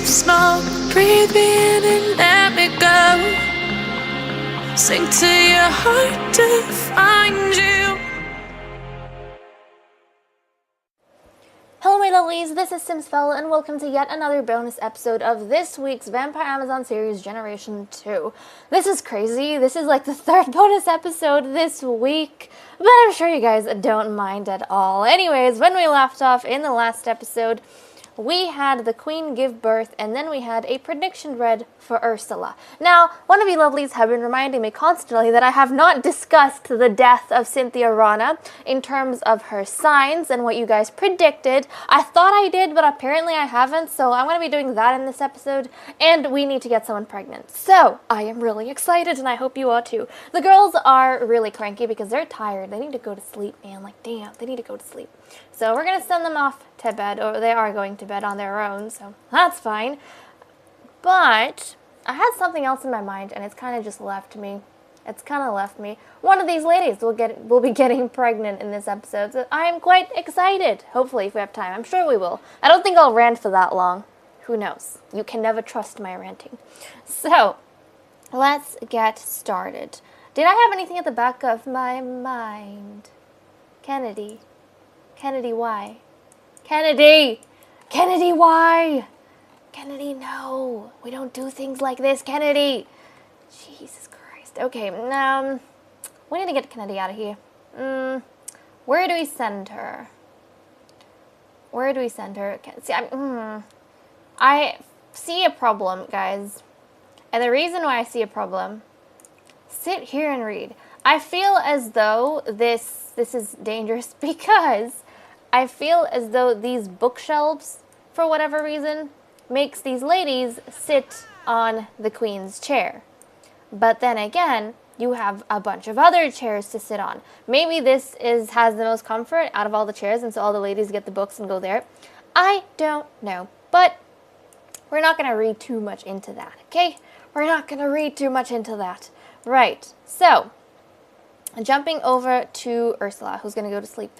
smoke, breathe me in and let me go. Sink to your heart to find you. Hello my lovelies, this is simsfel and welcome to yet another bonus episode of this week's Vampire Amazon series Generation 2. This is crazy, this is like the third bonus episode this week, but I'm sure you guys don't mind at all. Anyways, when we left off in the last episode, we had the Queen give birth, and then we had a prediction read for Ursula. Now, one of you lovelies have been reminding me constantly that I have not discussed the death of Cynthia Rana in terms of her signs and what you guys predicted. I thought I did, but apparently I haven't, so I'm going to be doing that in this episode, and we need to get someone pregnant. So, I am really excited, and I hope you are too. The girls are really cranky because they're tired. They need to go to sleep, man. Like, damn, they need to go to sleep. So we're going to send them off to bed, or they are going to bed on their own, so that's fine. But I had something else in my mind, and it's kind of just left me. One of these ladies will be getting pregnant in this episode, so I am quite excited. Hopefully, if we have time. I'm sure we will. I don't think I'll rant for that long. Who knows? You can never trust my ranting. So, let's get started. Did I have anything at the back of my mind? Kennedy, why? Kennedy, why? Kennedy, no. We don't do things like this, Kennedy. Jesus Christ. Okay, we need to get Kennedy out of here. Where do we send her? See, I see a problem, guys. And the reason why I see a problem, sit here and read. I feel as though this is dangerous because I feel as though these bookshelves, for whatever reason, makes these ladies sit on the Queen's chair. But then again, you have a bunch of other chairs to sit on. Maybe this has the most comfort out of all the chairs, and so all the ladies get the books and go there. I don't know. But we're not going to read too much into that, okay? We're not going to read too much into that. Right. So, jumping over to Ursula, who's going to go to sleep.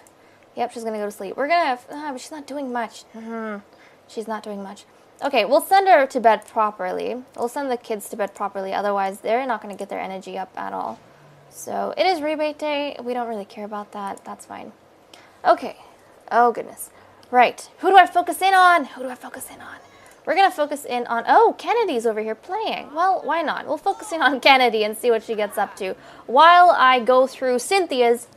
Yep, she's going to go to sleep. We're going to... but she's not doing much. She's not doing much. Okay, we'll send her to bed properly. We'll send the kids to bed properly. Otherwise, they're not going to get their energy up at all. So, it is rebate day. We don't really care about that. That's fine. Okay. Oh, goodness. Right. Who do I focus in on? We're going to focus in on... Oh, Kennedy's over here playing. Well, why not? We'll focus in on Kennedy and see what she gets up to while I go through Cynthia's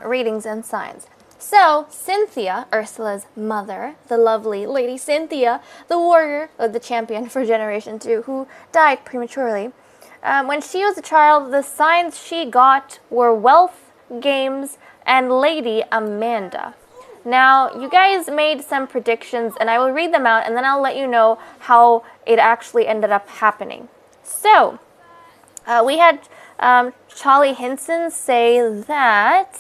readings and signs. So, Cynthia, Ursula's mother, the lovely Lady Cynthia, the warrior, or the champion for Generation 2, who died prematurely. When she was a child, the signs she got were wealth, games, and Lady Amanda. Now, you guys made some predictions, and I will read them out, and then I'll let you know how it actually ended up happening. So, we had Charlie Hinson say that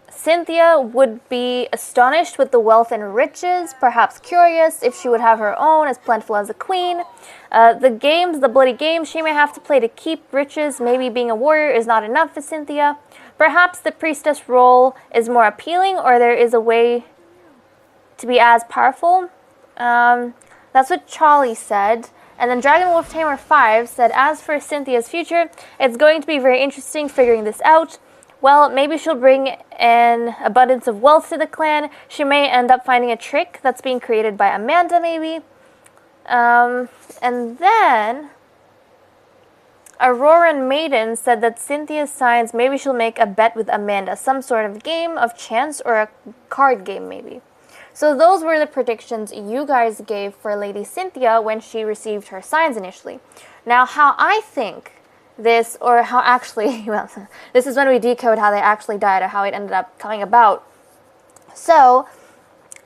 Cynthia would be astonished with the wealth and riches, perhaps curious if she would have her own as plentiful as a queen. The bloody games she may have to play to keep riches, maybe being a warrior is not enough for Cynthia. Perhaps the priestess role is more appealing, or there is a way to be as powerful. That's what Charlie said. And then Dragon Wolf Tamer 5 said, as for Cynthia's future, it's going to be very interesting figuring this out. Well, maybe she'll bring an abundance of wealth to the clan. She may end up finding a trick that's being created by Amanda, maybe. And then Auroran Maiden said that Cynthia's signs, maybe she'll make a bet with Amanda. Some sort of game of chance or a card game, maybe. So those were the predictions you guys gave for Lady Cynthia when she received her signs initially. Now, how I think this, or how actually, well, this is when we decode how they actually died or how it ended up coming about. So,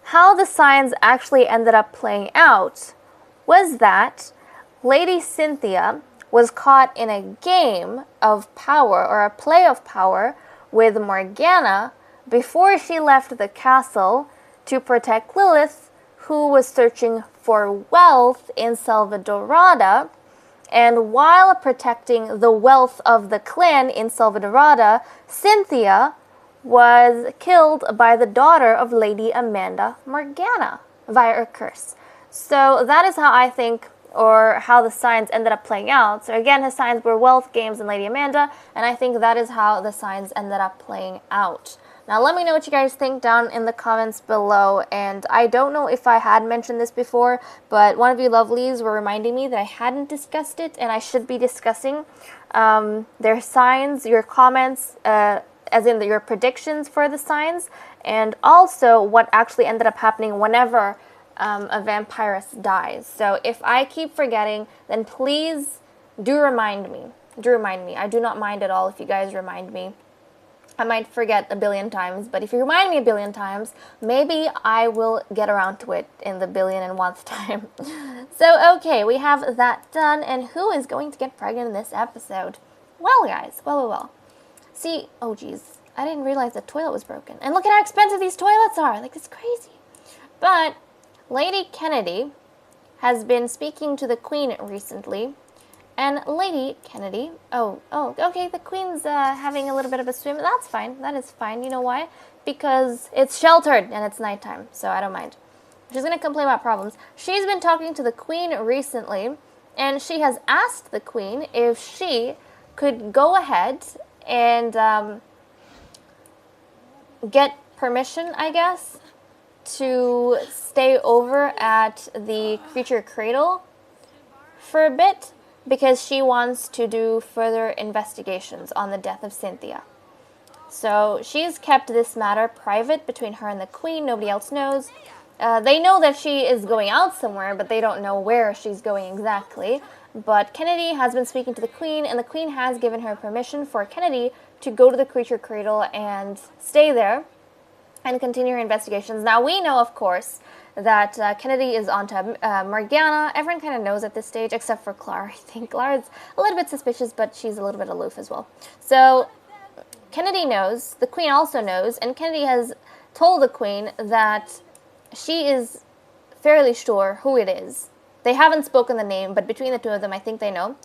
how the signs actually ended up playing out was that Lady Cynthia was caught in a game of power, or a play of power, with Morgana before she left the castle to protect Lilith, who was searching for wealth in Salvadorada. And while protecting the wealth of the clan in Salvadorada, Cynthia was killed by the daughter of Lady Amanda Morgana. via a curse. So that is how I think, or how the signs ended up playing out. So again, his signs were Wealth, Games, and Lady Amanda, and I think that is how the signs ended up playing out. Now let me know what you guys think down in the comments below, and I don't know if I had mentioned this before, but one of you lovelies were reminding me that I hadn't discussed it, and I should be discussing their signs, your comments, as in your predictions for the signs, and also what actually ended up happening whenever a vampiress dies. So if I keep forgetting, then please do remind me. Do remind me. I do not mind at all if you guys remind me. I might forget a billion times, but if you remind me a billion times, maybe I will get around to it in the 1,000,000,000th time. So, okay, we have that done, and who is going to get pregnant in this episode? Well, guys, well. See, oh geez, I didn't realize the toilet was broken. And look at how expensive these toilets are, like, it's crazy. But Lady Kennedy has been speaking to the Queen recently, and Lady Kennedy, okay, the Queen's having a little bit of a swim. That's fine. That is fine. You know why? Because it's sheltered and it's nighttime, so I don't mind. She's going to complain about problems. She's been talking to the Queen recently, and she has asked the Queen if she could go ahead and get permission, I guess, to stay over at the Creature Cradle for a bit, because she wants to do further investigations on the death of Cynthia. So she's kept this matter private between her and the Queen. Nobody else knows. They know that she is going out somewhere, but they don't know where she's going exactly. But Kennedy has been speaking to the Queen, and the Queen has given her permission for Kennedy to go to the Creature Cradle and stay there and continue her investigations. Now, we know, of course, that Kennedy is onto Morgana. Everyone kind of knows at this stage, except for Clara. I think Clara's a little bit suspicious, but she's a little bit aloof as well. So Kennedy knows, the Queen also knows, and Kennedy has told the Queen that she is fairly sure who it is. They haven't spoken the name, but between the two of them, I think they know.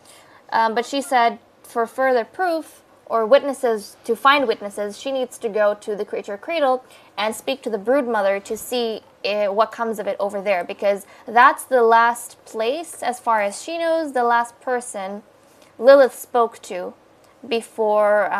But she said for further proof, or witnesses, to find witnesses, she needs to go to the Creature Cradle and speak to the Broodmother to see what comes of it over there, because that's the last place, as far as she knows, the last person Lilith spoke to before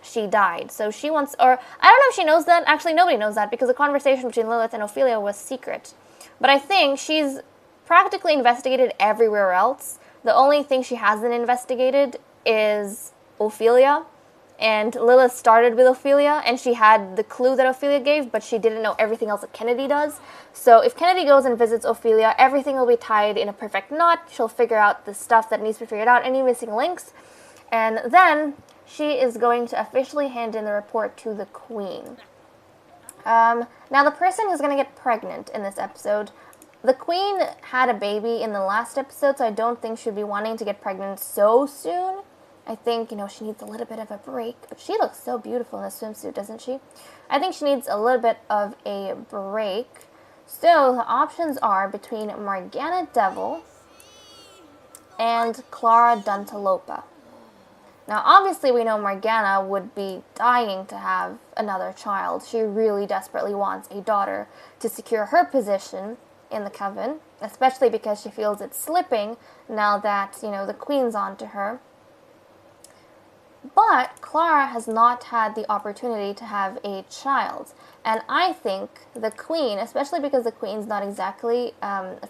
she died. So she wants, or I don't know if she knows that. Actually, nobody knows that, because the conversation between Lilith and Ophelia was secret. But I think she's practically investigated everywhere else. The only thing she hasn't investigated is Ophelia, and Lilith started with Ophelia, and she had the clue that Ophelia gave, but she didn't know everything else that Kennedy does. So if Kennedy goes and visits Ophelia, everything will be tied in a perfect knot. She'll figure out the stuff that needs to be figured out, any missing links, and then she is going to officially hand in the report to the Queen. Now, the person who's going to get pregnant in this episode, the Queen had a baby in the last episode, so I don't think she'd be wanting to get pregnant so soon. I think, she needs a little bit of a break. But she looks so beautiful in a swimsuit, doesn't she? I think she needs a little bit of a break. So, the options are between Morgana Devil and Clara Duntalopa. Now, obviously, we know Morgana would be dying to have another child. She really desperately wants a daughter to secure her position in the Coven, especially because she feels it's slipping now that, the Queen's onto her. But Clara has not had the opportunity to have a child. And I think the Queen, especially because the Queen's not exactly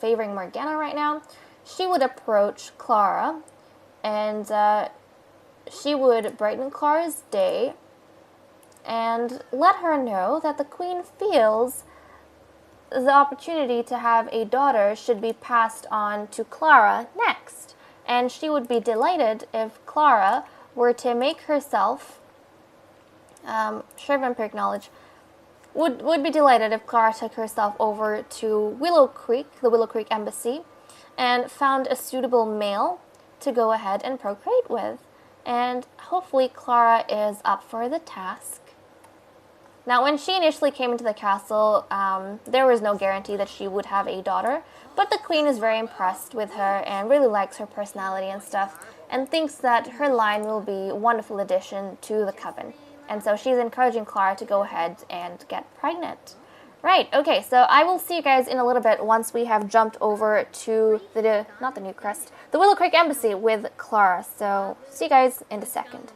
favoring Morgana right now, she would approach Clara and she would brighten Clara's day and let her know that the Queen feels the opportunity to have a daughter should be passed on to Clara next. And she would be delighted if Clara were to make herself, share vampiric knowledge, would be delighted if Clara took herself over to Willow Creek, the Willow Creek Embassy, and found a suitable male to go ahead and procreate with. And hopefully Clara is up for the task. Now, when she initially came into the castle, there was no guarantee that she would have a daughter, but the Queen is very impressed with her and really likes her personality and stuff, and thinks that her line will be a wonderful addition to the Coven. And so she's encouraging Clara to go ahead and get pregnant. Right, okay, so I will see you guys in a little bit once we have jumped over to not the New Crest, the Willow Creek Embassy with Clara. So, see you guys in a second.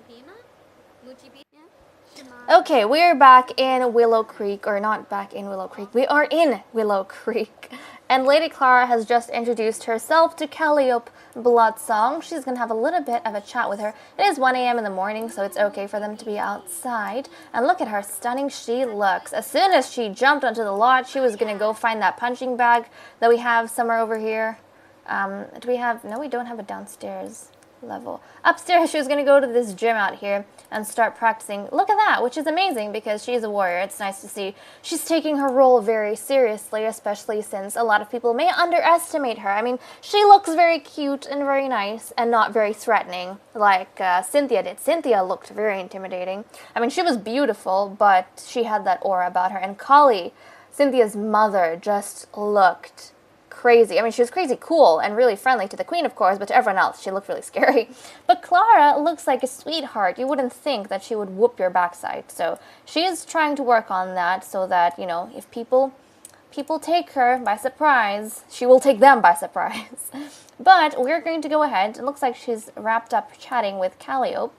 Okay, we're back in Willow Creek, or not back in Willow Creek, we are in Willow Creek. And Lady Clara has just introduced herself to Calliope Bloodsong. She's going to have a little bit of a chat with her. It is 1 a.m. in the morning, so it's okay for them to be outside. And look at how stunning she looks. As soon as she jumped onto the lot, she was going to go find that punching bag that we have somewhere over here. Do we have... No, we don't have a downstairs level. Upstairs, she was going to go to this gym out here and start practicing. Look at that, which is amazing because she's a warrior. It's nice to see she's taking her role very seriously, especially since a lot of people may underestimate her. I mean, she looks very cute and very nice and not very threatening like Cynthia did. Cynthia looked very intimidating. I mean, she was beautiful, but she had that aura about her. And Kali, Cynthia's mother, just looked crazy. I mean, she was crazy cool and really friendly to the queen, of course, but to everyone else, she looked really scary. But Clara looks like a sweetheart. You wouldn't think that she would whoop your backside. So she is trying to work on that so that, you know, if people take her by surprise, she will take them by surprise. But we're going to go ahead. It looks like she's wrapped up chatting with Calliope.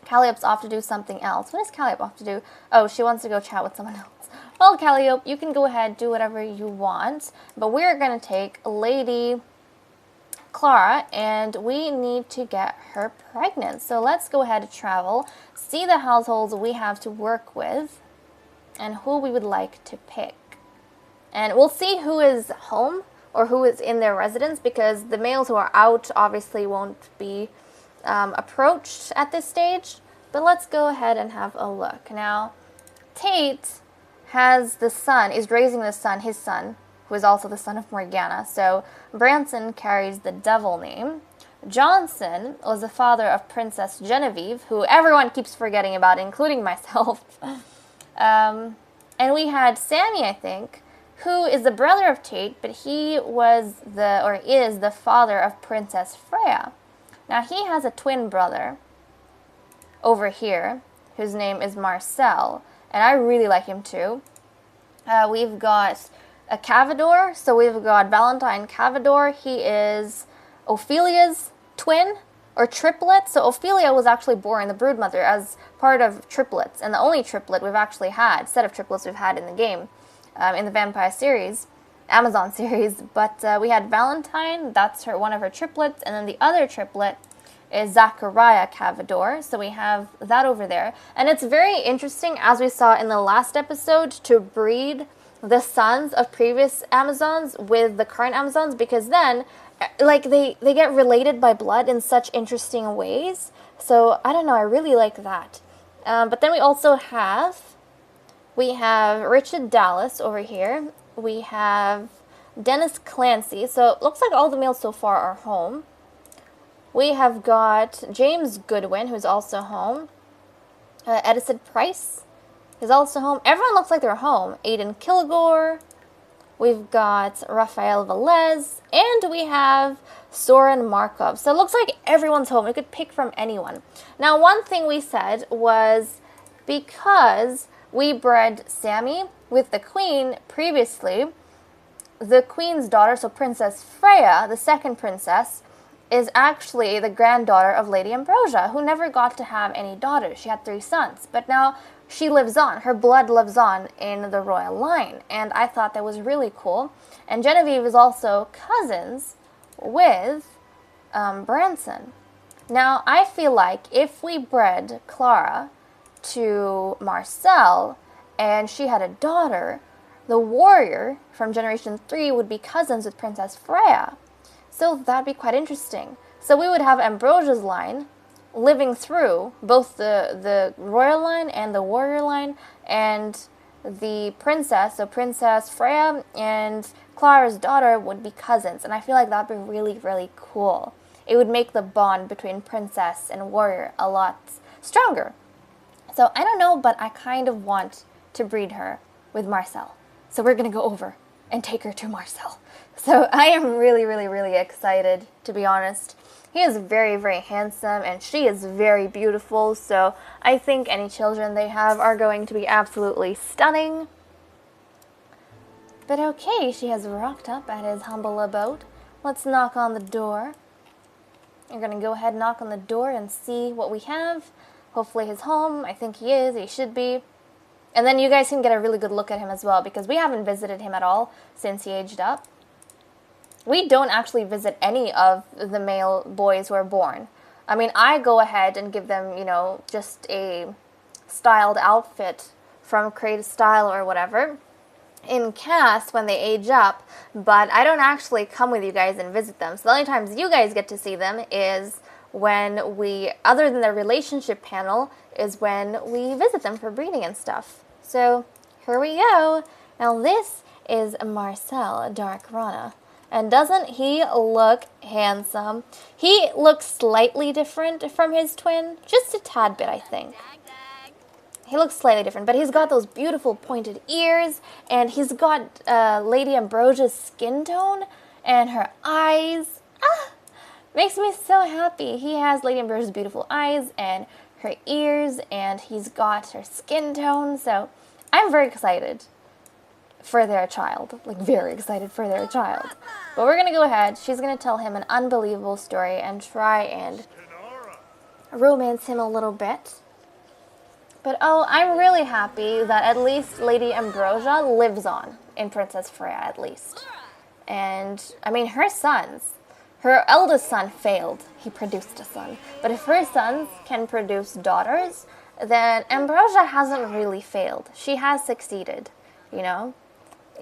Calliope's off to do something else. What is Calliope off to do? Oh, she wants to go chat with someone else. Well, Calliope, you can go ahead, do whatever you want, but we're going to take Lady Clara, and we need to get her pregnant. So let's go ahead and travel, see the households we have to work with, and who we would like to pick. And we'll see who is home, or who is in their residence, because the males who are out obviously won't be approached at this stage. But let's go ahead and have a look. Now, Tate has the son, is raising the son, his son, who is also the son of Morgana. So Branson carries the devil name. Johnson was the father of Princess Genevieve, who everyone keeps forgetting about, including myself. And we had Sammy, I think, who is the brother of Tate, but he was is the father of Princess Freya. Now he has a twin brother over here, whose name is Marcel. And I really like him too. We've got a Cavador. So we've got Valentine Cavador. He is Ophelia's twin or triplet. So Ophelia was actually born the Broodmother as part of triplets. And the only triplet we've actually had, set of triplets we've had in the game, in the Vampire series, Amazon series. But we had Valentine. That's one of her triplets. And then the other triplet is Zachariah Cavador, so we have that over there. And it's very interesting, as we saw in the last episode, to breed the sons of previous Amazons with the current Amazons, because then, like, they get related by blood in such interesting ways. So, I don't know, I really like that. But then we also have, Richard Dallas over here. We have Dennis Clancy, so it looks like all the males so far are home. We have got James Goodwin, who's also home. Edison Price is also home. Everyone looks like they're home. Aiden Kilgore. We've got Rafael Velez. And we have Soren Markov. So it looks like everyone's home. We could pick from anyone. Now, one thing we said was because we bred Sammy with the queen previously, the queen's daughter, so Princess Freya, the second princess, is actually the granddaughter of Lady Ambrosia, who never got to have any daughters. She had 3 sons, but now she lives on. Her blood lives on in the royal line, and I thought that was really cool. And Genevieve is also cousins with Branson. Now, I feel like if we bred Clara to Marcel, and she had a daughter, the warrior from Generation 3 would be cousins with Princess Freya. So that'd be quite interesting. So we would have Ambrosia's line living through both the royal line and the warrior line, and the princess, so Princess Freya and Clara's daughter would be cousins. And I feel like that'd be really, really cool. It would make the bond between princess and warrior a lot stronger. So I don't know, but I kind of want to breed her with Marcel. So we're going to go over and take her to Marcel. So I am really, really, really excited, to be honest. He is very, very handsome, and she is very beautiful, so I think any children they have are going to be absolutely stunning. But okay, she has rocked up at his humble abode. Let's knock on the door. You're gonna go ahead and knock on the door and see what we have. Hopefully he's home. I think he is. He should be. And then you guys can get a really good look at him as well, because we haven't visited him at all since he aged up. We don't actually visit any of the male boys who are born. I mean, I go ahead and give them, you know, just a styled outfit from Creative Style or whatever in cast when they age up, but I don't actually come with you guys and visit them. So the only times you guys get to see them is when we, other than the relationship panel, is when we visit them for breeding and stuff. So here we go. Now this is Marcel Dark Rana. And doesn't he look handsome? He looks slightly different from his twin. Just a tad bit, I think. He looks slightly different, but he's got those beautiful pointed ears, and he's got Lady Ambrosia's skin tone, and her eyes. Ah! Makes me so happy. He has Lady Ambrosia's beautiful eyes, and her ears, and he's got her skin tone, so I'm very excited for their child. Like, very excited for their child. But we're going to go ahead. She's going to tell him an unbelievable story and try and romance him a little bit. But oh, I'm really happy that at least Lady Ambrosia lives on in Princess Freya, at least. And, I mean, her sons, her eldest son failed. He produced a son. But if her sons can produce daughters, then Ambrosia hasn't really failed. She has succeeded, you know?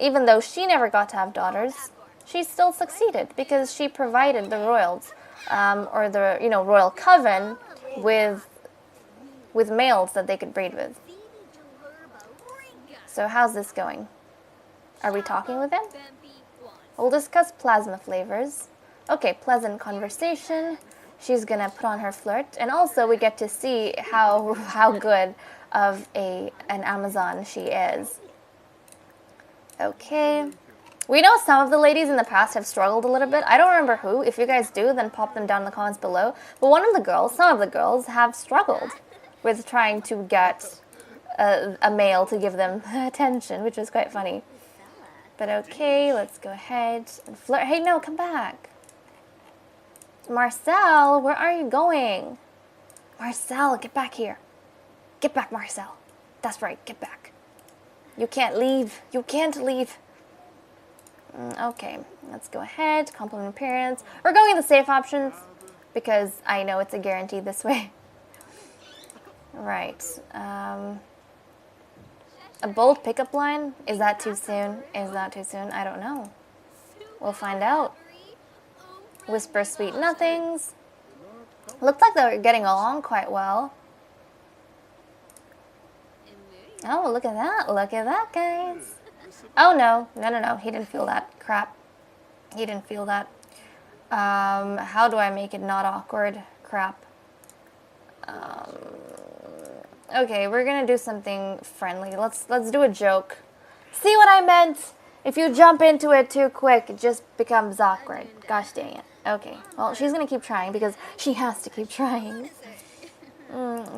Even though she never got to have daughters, she still succeeded because she provided the royals, or the, you know, royal coven with males that they could breed with. So how's this going? Are we talking with him? We'll discuss plasma flavors. Okay, pleasant conversation. She's gonna put on her flirt, and also we get to see how good of an Amazon she is. Okay. We know some of the ladies in the past have struggled a little bit. I don't remember who. If you guys do, then pop them down in the comments below. But some of the girls have struggled with trying to get a male to give them attention, which was quite funny. But okay, let's go ahead and flirt. Hey, no, come back. Marcel, where are you going? Marcel, get back here. Get back, Marcel. That's right, get back. You can't leave. You can't leave. Okay, let's go ahead. Compliment appearance. We're going with the safe options because I know it's a guarantee this way. Right. A bold pickup line? Is that too soon? Is that too soon? I don't know. We'll find out. Whisper sweet nothings. Looked like they were getting along quite well. Oh, look at that. Look at that, guys. Oh, no. No. He didn't feel that. Crap. He didn't feel that. How do I make it not awkward? Crap. Okay, we're gonna do something friendly. Let's do a joke. See what I meant? If you jump into it too quick, it just becomes awkward. Gosh dang it. Okay, well, she's gonna keep trying because she has to keep trying.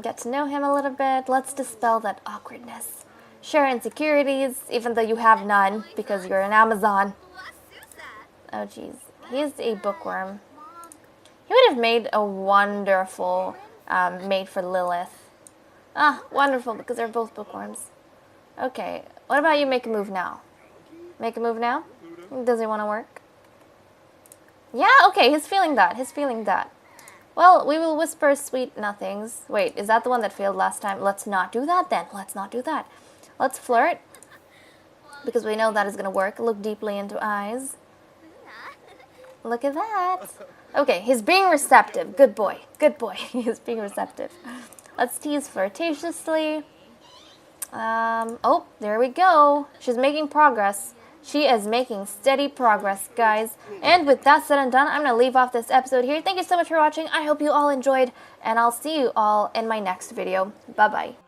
Get to know him a little bit. Let's dispel that awkwardness. Share insecurities, even though you have none, because you're an Amazon. Oh, jeez. He's a bookworm. He would have made a wonderful mate for Lilith. Ah, wonderful, because they're both bookworms. Okay, what about you make a move now? Make a move now? Does he want to work? Yeah, okay, he's feeling that. He's feeling that. Well, we will whisper sweet nothings. Wait, is that the one that failed last time? Let's not do that then. Let's not do that. Let's flirt. Because we know that is going to work. Look deeply into eyes. Look at that. Okay, he's being receptive. Good boy. Good boy. He's being receptive. Let's tease flirtatiously. Oh, there we go. She's making progress. She is making steady progress, guys. And with that said and done, I'm going to leave off this episode here. Thank you so much for watching. I hope you all enjoyed, and I'll see you all in my next video. Bye-bye.